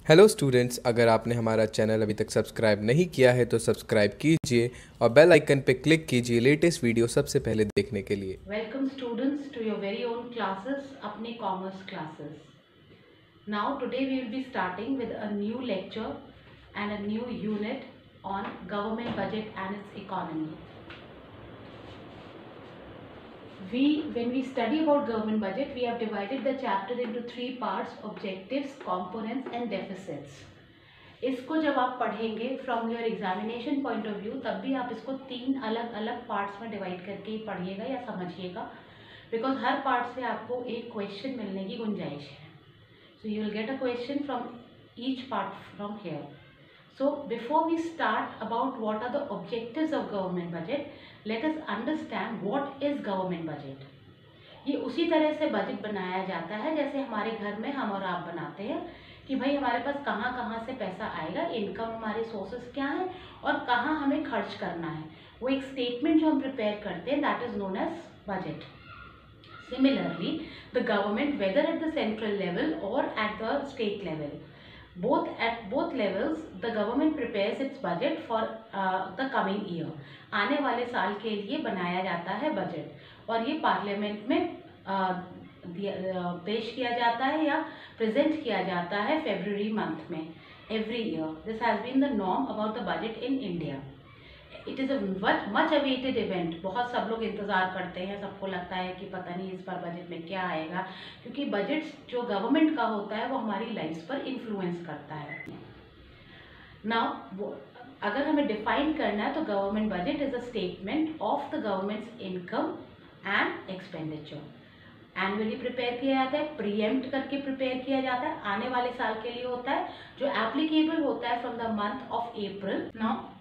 Hello students, अगर आपने हमारा चैनल अभी तक सब्सक्राइब नहीं किया है तो सब्सक्राइब कीजिए और बेल आइकन पे क्लिक कीजिए लेटेस्ट वीडियो सबसे पहले देखने के लिए। Welcome students to your very own classes, अपने commerce classes. Now today we will be starting with a new lecture and a new unit on government budget and its economy. When we study about government budget, we have divided the chapter into three parts: objectives, components and deficits. इसको जब आप पढ़ेंगे from your examination point of view, तब भी आप इसको तीन अलग अलग पार्ट्स में डिवाइड करके ही पढ़िएगा या समझिएगा, बिकॉज हर पार्ट से आपको एक क्वेश्चन मिलने की गुंजाइश है. So you will get a question from each part from here. So before we start about what are the objectives of government budget, let us understand what is government budget. ये उसी तरह से budget बनाया जाता है जैसे हमारे घर में हम और आप बनाते हैं कि भाई हमारे पास कहाँ कहाँ से पैसा आएगा, इनकम हमारे सोर्सेस क्या हैं और कहाँ हमें खर्च करना है. वो एक स्टेटमेंट जो हम प्रिपेयर करते हैं, that is known as budget. Similarly, the government, whether at the central level or at the state level, at both levels, the government prepares its budget for the coming year. आने वाले साल के लिए बनाया जाता है बजट और ये पार्लियामेंट में पेश किया जाता है या प्रेजेंट किया जाता है फरवरी मंथ में every year. This has been the norm about the budget in India. It is a much awaited event. बहुत सब लोग इंतज़ार करते हैं, सबको लगता है कि पता नहीं इस बार बजट में क्या आएगा, क्योंकि बजट जो गवर्नमेंट का होता है वो हमारी लाइफ पर इन्फ्लुएंस करता है. नाउ अगर हमें डिफाइन करना है तो government budget is a statement of the governments income and expenditure. Annually prepare किया जाता है, प्रीएम्प्ट करके प्रिपेयर किया जाता है, आने वाले साल के लिए होता है, जो एप्लीकेबल होता है from the month of April. Now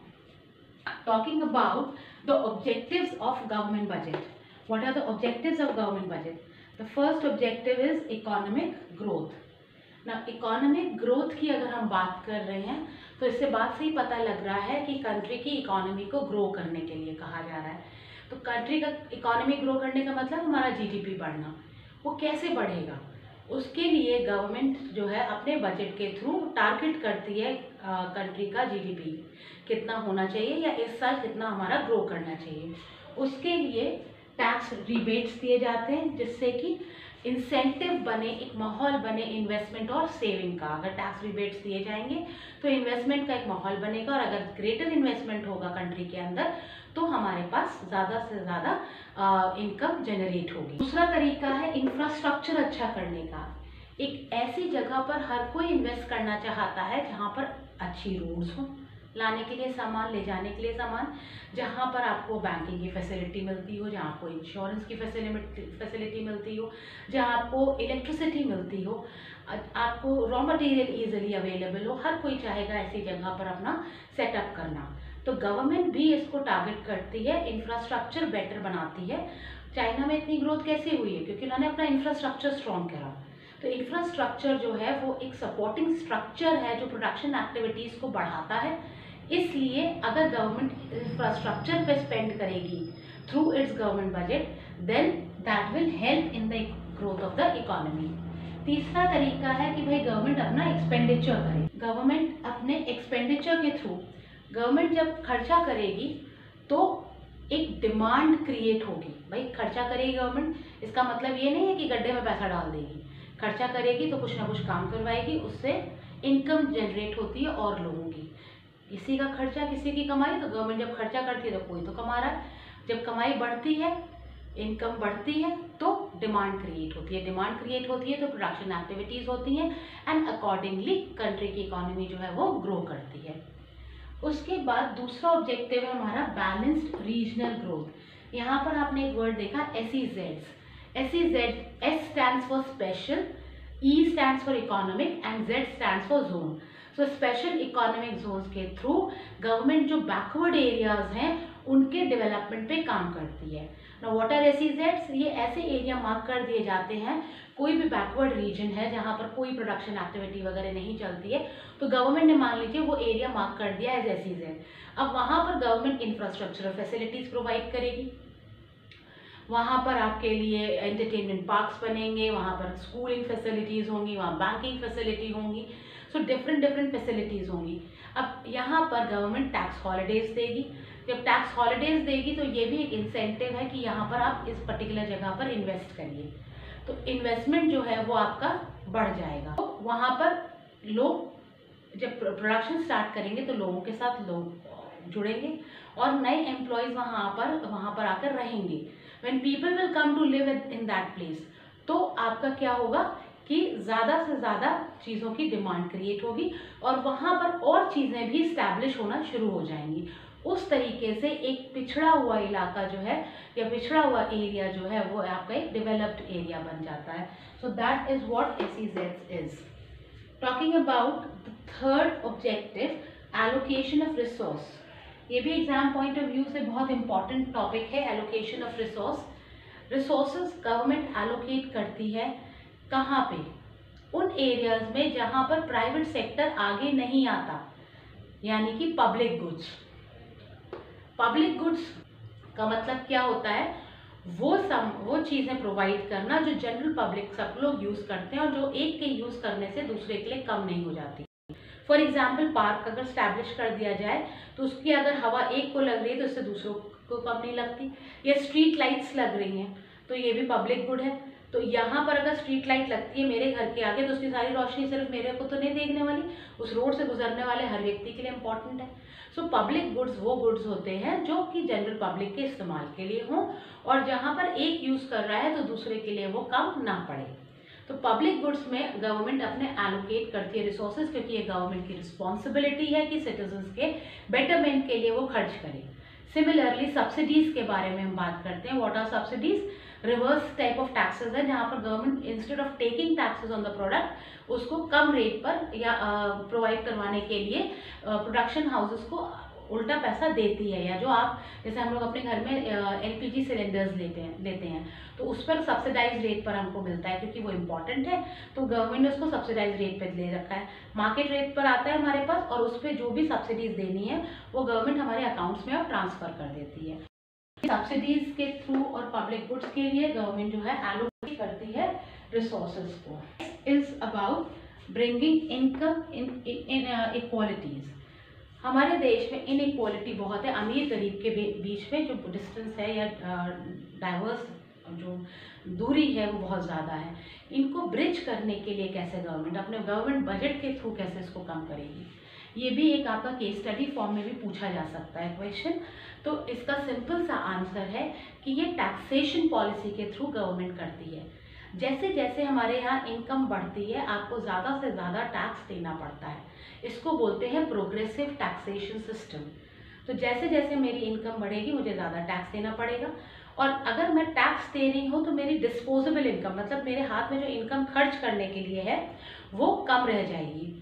talking about the objectives of government budget. What are the objectives of government budget? The first objective is economic growth. Now economic growth की अगर हम बात कर रहे हैं तो इससे बात से ही पता लग रहा है कि कंट्री की इकोनॉमी को ग्रो करने के लिए कहा जा रहा है. तो कंट्री का इकोनॉमी ग्रो करने का मतलब हमारा जीडीपी बढ़ना. वो कैसे बढ़ेगा, उसके लिए गवर्नमेंट जो है अपने बजट के थ्रू टारगेट करती है कंट्री का जीडीपी कितना होना चाहिए या इस साल कितना हमारा ग्रो करना चाहिए. उसके लिए टैक्स रिबेट्स दिए जाते हैं जिससे कि इंसेंटिव बने, एक माहौल बने इन्वेस्टमेंट और सेविंग का. अगर टैक्स रिबेट्स दिए जाएंगे तो इन्वेस्टमेंट का एक माहौल बनेगा और अगर ग्रेटर इन्वेस्टमेंट होगा कंट्री के अंदर तो हमारे पास ज़्यादा से ज़्यादा इनकम जनरेट होगी. दूसरा तरीका है इंफ्रास्ट्रक्चर अच्छा करने का. एक ऐसी जगह पर हर कोई इन्वेस्ट करना चाहता है जहाँ पर अच्छी रोड्स हो, लाने के लिए सामान, ले जाने के लिए सामान, जहाँ पर आपको बैंकिंग की फैसिलिटी मिलती हो, जहाँ आपको इंश्योरेंस की फैसिलिटी मिलती हो, जहाँ आपको इलेक्ट्रिसिटी मिलती हो, आपको रॉ मटेरियल ईजिली अवेलेबल हो. हर कोई चाहेगा ऐसी जगह पर अपना सेटअप करना. तो गवर्नमेंट भी इसको टारगेट करती है, इंफ्रास्ट्रक्चर बेटर बनाती है. चाइना में इतनी ग्रोथ कैसे हुई है, क्योंकि उन्होंने अपना इंफ्रास्ट्रक्चर स्ट्रॉन्ग करा. तो इंफ्रास्ट्रक्चर जो है वो एक सपोर्टिंग स्ट्रक्चर है जो प्रोडक्शन एक्टिविटीज़ को बढ़ाता है. इसलिए अगर गवर्नमेंट इंफ्रास्ट्रक्चर पे स्पेंड करेगी through its government budget, then that will help in the growth of the economy. तीसरा तरीका है कि भाई गवर्नमेंट अपना एक्सपेंडिचर करे. गवर्नमेंट अपने एक्सपेंडिचर के थ्रू, गवर्नमेंट जब खर्चा करेगी तो एक डिमांड क्रिएट होगी. भाई खर्चा करेगी गवर्नमेंट, इसका मतलब ये नहीं है कि गड्ढे में पैसा डाल देगी. खर्चा करेगी तो कुछ ना कुछ काम करवाएगी, उससे इनकम जनरेट होती है और लोगों की. किसी का खर्चा किसी की कमाई. तो गवर्नमेंट जब खर्चा करती है तो कोई तो कमा रहा है. जब कमाई बढ़ती है, इनकम बढ़ती है तो डिमांड क्रिएट होती है. डिमांड क्रिएट होती है तो प्रोडक्शन एक्टिविटीज़ होती हैं एंड अकॉर्डिंगली कंट्री की इकोनॉमी जो है वो ग्रो करती है. उसके बाद दूसरा ऑब्जेक्टिव है हमारा बैलेंस्ड रीजनल ग्रोथ. यहाँ पर आपने एक वर्ड देखा SEZs. SEZ, S stands for special, E stands for economic and Z stands for zone. So special economic zones के थ्रू गवर्नमेंट जो बैकवर्ड एरियाज हैं उनके डेवलपमेंट पे काम करती है. Now what are SEZs? ये ऐसे एरिया मार्क कर दिए जाते हैं, कोई भी बैकवर्ड रीजन है जहाँ पर कोई प्रोडक्शन एक्टिविटी वगैरह नहीं चलती है तो गवर्नमेंट ने मान लीजिए वो एरिया मार्क कर दिया एज SEZ. अब वहाँ पर गवर्नमेंट इंफ्रास्ट्रक्चरल फैसिलिटीज़ प्रोवाइड करेगी. वहाँ पर आपके लिए एंटरटेनमेंट पार्क्स बनेंगे, वहाँ पर स्कूलिंग फैसिलिटीज़ होंगी, वहाँ बैंकिंग फैसिलिटी होंगी, सो डिफरेंट फैसिलिटीज़ होंगी। अब यहाँ पर गवर्नमेंट टैक्स हॉलीडेज़ देगी। जब टैक्स हॉलीडेज़ देगी तो ये भी एक इंसेंटिव है कि यहाँ पर आप इस पर्टिकुलर जगह पर इन्वेस्ट करिए, तो इन्वेस्टमेंट जो है वो आपका बढ़ जाएगा। तो वहाँ पर लोग जब प्रोडक्शन स्टार्ट करेंगे तो लोगों के साथ लोग जुड़ेंगे और नए एम्प्लॉयज़ वहाँ पर आकर रहेंगे। When people will come to live in that place, तो आपका क्या होगा कि ज़्यादा से ज़्यादा चीज़ों की डिमांड क्रिएट होगी और वहाँ पर और चीज़ें भी इस्टेब्लिश होना शुरू हो जाएंगी। उस तरीके से एक पिछड़ा हुआ इलाका जो है या पिछड़ा हुआ एरिया जो है वो आपका एक डेवलप्ड एरिया बन जाता है। So that is what SEZ is. Talking about the third objective, allocation of resource. ये भी एग्जाम पॉइंट ऑफ व्यू से बहुत इंपॉर्टेंट टॉपिक है, allocation of resource. Resources government allocate करती है कहाँ पे? उन एरियाज में जहाँ पर प्राइवेट सेक्टर आगे नहीं आता, यानी कि पब्लिक गुड्स। पब्लिक गुड्स का मतलब क्या होता है? वो चीज़ें प्रोवाइड करना जो जनरल पब्लिक सब लोग यूज़ करते हैं और जो एक के यूज़ करने से दूसरे के लिए कम नहीं हो जाती। फॉर एग्जाम्पल, पार्क अगर स्टैब्लिश कर दिया जाए तो उसकी अगर हवा एक को लग रही है तो इससे दूसरों को कम नहीं लगती, या स्ट्रीट लाइट्स लग रही हैं तो ये भी पब्लिक गुड है। तो यहाँ पर अगर स्ट्रीट लाइट लगती है मेरे घर के आगे तो उसकी सारी रोशनी सिर्फ मेरे को तो नहीं देखने वाली, उस रोड से गुजरने वाले हर व्यक्ति के लिए इम्पॉर्टेंट है। सो पब्लिक गुड्स वो गुड्स होते हैं जो कि जनरल पब्लिक के इस्तेमाल के लिए हों और जहाँ पर एक यूज़ कर रहा है तो दूसरे के लिए वो कम ना पड़े। तो पब्लिक गुड्स में गवर्नमेंट अपने एलोकेट करती है रिसोर्सेज, क्योंकि ये गवर्नमेंट की रिस्पॉन्सिबिलिटी है कि सिटीजन्स के बेटरमेंट के लिए वो खर्च करें। सिमिलरली सब्सिडीज़ के बारे में हम बात करते हैं। What are subsidies? Reverse type of taxes है, जहाँ पर government instead of taking taxes on the product उसको कम रेट पर या प्रोवाइड करवाने के लिए प्रोडक्शन हाउसेस को उल्टा पैसा देती है। या जो आप जैसे हम लोग अपने घर में LPG सिलेंडर्स लेते हैं तो उस पर सब्सिडाइज रेट पर हमको मिलता है, क्योंकि वो इम्पॉर्टेंट है तो गवर्नमेंट ने उसको सब्सिडाइज रेट पर दे रखा है। मार्केट रेट पर आता है हमारे पास और उस पर जो भी सब्सिडीज देनी है वो गवर्नमेंट हमारे अकाउंट्स में अब ट्रांसफ़र कर देती है। सब्सिडीज के थ्रू और पब्लिक गुड्स के लिए गवर्नमेंट जो है एलोकेट करती है रिसोर्सेज को। Is about bringing income in equalities. हमारे देश में इनइक्वालिटी बहुत है, अमीर गरीब के बीच में जो डिस्टेंस है या डाइवर्स जो दूरी है वो बहुत ज़्यादा है। इनको ब्रिज करने के लिए कैसे गवर्नमेंट अपने गवर्नमेंट बजट के थ्रू कैसे इसको कम करेगी, ये भी एक आपका केस स्टडी फॉर्म में भी पूछा जा सकता है क्वेश्चन। तो इसका सिंपल सा आंसर है कि ये टैक्सेशन पॉलिसी के थ्रू गवर्नमेंट करती है। जैसे जैसे हमारे यहाँ इनकम बढ़ती है आपको ज़्यादा से ज़्यादा टैक्स देना पड़ता है, इसको बोलते हैं प्रोग्रेसिव टैक्सेशन सिस्टम। तो जैसे जैसे मेरी इनकम बढ़ेगी मुझे ज़्यादा टैक्स देना पड़ेगा, और अगर मैं टैक्स दे रही हूँ तो मेरी डिस्पोजेबल इनकम मतलब मेरे हाथ में जो इनकम खर्च करने के लिए है वो कम रह जाएगी।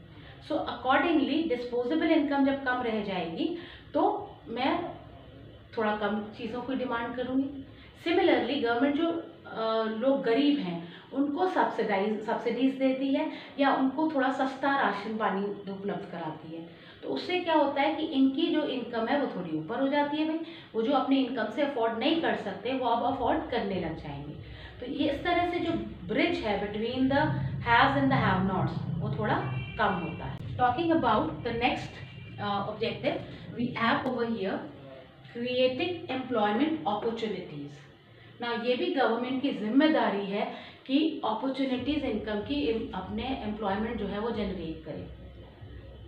सो अकॉर्डिंगली डिस्पोजेबल इनकम जब कम रह जाएगी तो मैं थोड़ा कम चीज़ों की डिमांड करूँगी। सिमिलरली गवर्नमेंट जो लोग गरीब हैं उनको सब्सिडीज़ देती है या उनको थोड़ा सस्ता राशन पानी उपलब्ध कराती है। तो उससे क्या होता है कि इनकी जो इनकम है वो थोड़ी ऊपर हो जाती है। भाई वो जो अपनी इनकम से अफोर्ड नहीं कर सकते वो अब अफोर्ड करने लग जाएंगे। तो ये इस तरह से जो ब्रिज है between the haves and the have nots वो थोड़ा कम होता है। Talking about the next objective we have over here creating employment opportunities. ना ये भी गवर्नमेंट की जिम्मेदारी है कि अपॉर्चुनिटीज़ इनकम की अपने एम्प्लॉयमेंट जो है वो जनरेट करे।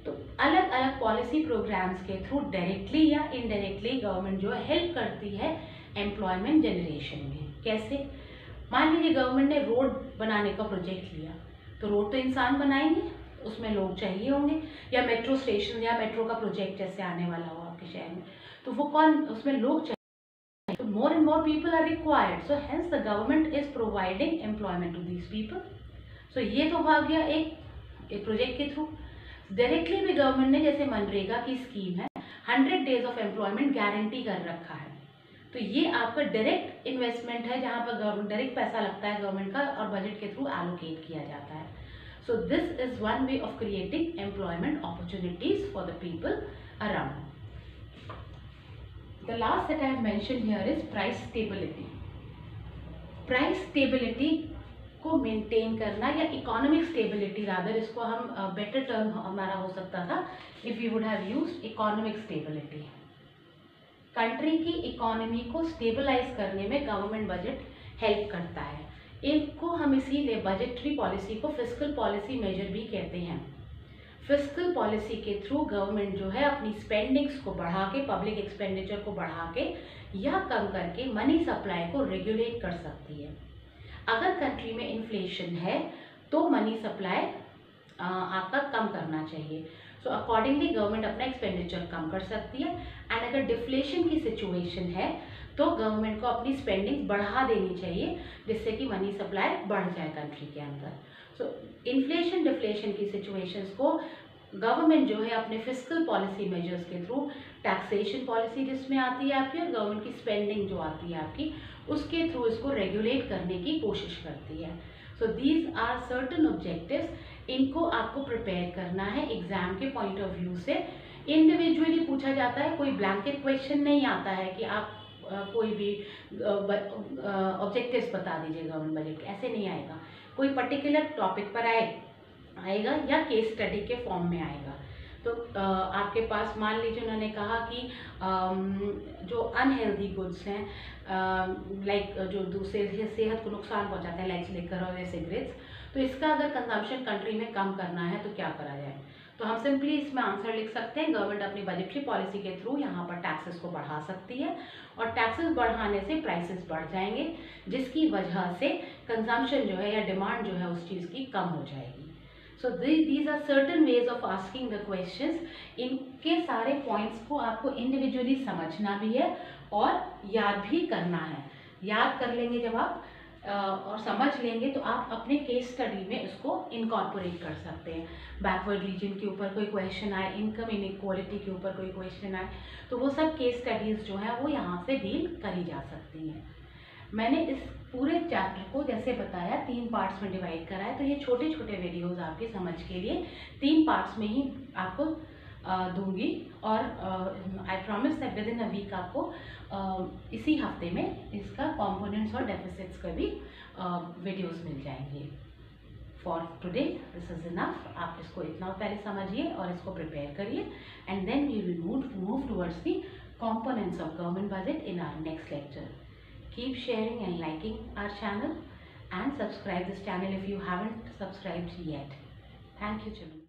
तो अलग अलग पॉलिसी प्रोग्राम्स के थ्रू डायरेक्टली या इनडायरेक्टली गवर्नमेंट जो है हेल्प करती है एम्प्लॉयमेंट जनरेशन में। कैसे? मान लीजिए गवर्नमेंट ने रोड बनाने का प्रोजेक्ट लिया, तो रोड तो इंसान बनाएंगे, उसमें लोग चाहिए होंगे, या मेट्रो स्टेशन या मेट्रो का प्रोजेक्ट जैसे आने वाला हो आपके शहर में, तो वो कौन उसमें लोग चाहिए, तो more and more people are required, so hence the government is providing employment to these people. So ये तो आ गया एक प्रोजेक्ट के थ्रू। डायरेक्टली भी गवर्नमेंट ने जैसे मनरेगा की स्कीम है 100 days ऑफ एम्प्लॉयमेंट गारंटी कर रखा है, तो ये आपका डायरेक्ट इन्वेस्टमेंट है जहाँ पर गवर्नमेंट डायरेक्ट पैसा लगता है गवर्नमेंट का और बजट के थ्रू एलोकेट किया जाता है। So this is one way of creating employment opportunities for the people around. The last that I have mentioned here is price stability. Price stability को मेंटेन करना, या इकोनॉमिक स्टेबिलिटी रादर, इसको हम better term हमारा हो सकता था if we would have used economic stability. Country की इकोनॉमी को स्टेबलाइज करने में गवर्नमेंट बजट हेल्प करता है। इनको हम इसीलिए बजटरी पॉलिसी को फिस्कल पॉलिसी मेजर भी कहते हैं। फिस्कल पॉलिसी के थ्रू गवर्नमेंट जो है अपनी स्पेंडिंग्स को बढ़ा के, पब्लिक एक्सपेंडिचर को बढ़ा के या कम करके मनी सप्लाई को रेगुलेट कर सकती है। अगर कंट्री में इन्फ्लेशन है तो मनी सप्लाई आपका कम करना चाहिए। सो अकॉर्डिंगली गवर्नमेंट अपना एक्सपेंडिचर कम कर सकती है। एंड अगर डिफ्लेशन की सिचुएशन है तो गवर्नमेंट को अपनी स्पेंडिंग बढ़ा देनी चाहिए, जिससे कि मनी सप्लाई बढ़ जाए कंट्री के अंदर। सो इन्फ्लेशन डिफ्लेशन की सिचुएशंस को गवर्नमेंट जो है अपने फिस्कल पॉलिसी मेजर्स के थ्रू, टैक्सेशन पॉलिसी जिसमें आती है आपकी, और गवर्नमेंट की स्पेंडिंग जो आती है आपकी, उसके थ्रू इसको रेगुलेट करने की कोशिश करती है। So these are certain objectives. इनको आपको प्रिपेयर करना है एग्जाम के पॉइंट ऑफ व्यू से। इंडिविजुअली पूछा जाता है, कोई ब्लैंकेट क्वेश्चन नहीं आता है कि आप कोई भी ऑब्जेक्टिव्स बता दीजिए गवर्नमेंट बजट के, ऐसे नहीं आएगा। कोई पर्टिकुलर टॉपिक पर आएगा या केस स्टडी के फॉर्म में आएगा। तो आपके पास मान लीजिए उन्होंने कहा कि जो अनहेल्दी गुड्स हैं, लाइक जो दूसरे सेहत को नुकसान पहुंचाते हैं, लाइक लिकर और सिगरेट्स, तो इसका अगर कंजम्पशन कंट्री में कम करना है तो क्या करा जाए। तो हम सिंपली इसमें आंसर लिख सकते हैं, गवर्नमेंट अपनी बजटरी पॉलिसी के थ्रू यहाँ पर टैक्सेस को बढ़ा सकती है, और टैक्सेस बढ़ाने से प्राइसेस बढ़ जाएंगे, जिसकी वजह से कंजम्पशन जो है या डिमांड जो है उस चीज़ की कम हो जाएगी। So these are certain ways of asking the questions. इनके सारे पॉइंट्स को आपको इंडिविजुअली समझना भी है और याद भी करना है। याद कर लेंगे जब आप और समझ लेंगे तो आप अपने केस स्टडी में उसको इनकॉर्पोरेट कर सकते हैं। बैकवर्ड रीजन के ऊपर कोई क्वेश्चन आए, इनकम इनइक्वालिटी के ऊपर कोई क्वेश्चन आए, तो वो सब केस स्टडीज़ जो है वो यहाँ से डील करी जा सकती हैं। मैंने इस पूरे चैप्टर को जैसे बताया 3 पार्ट्स में डिवाइड करा है, तो ये छोटे छोटे वीडियोस आपके समझ के लिए 3 पार्ट्स में ही आपको दूंगी, और I promise that within a week आपको इसी हफ्ते में इसका कंपोनेंट्स और डेफिसिट्स का भी वीडियोस मिल जाएंगे। For today this is enough. आप इसको इतना पहले समझिए और इसको प्रिपेयर करिए, and then we will move towards the components of government budget in our next lecture. Keep sharing and liking our channel, and subscribe this channel if you haven't subscribed yet. Thank you, children.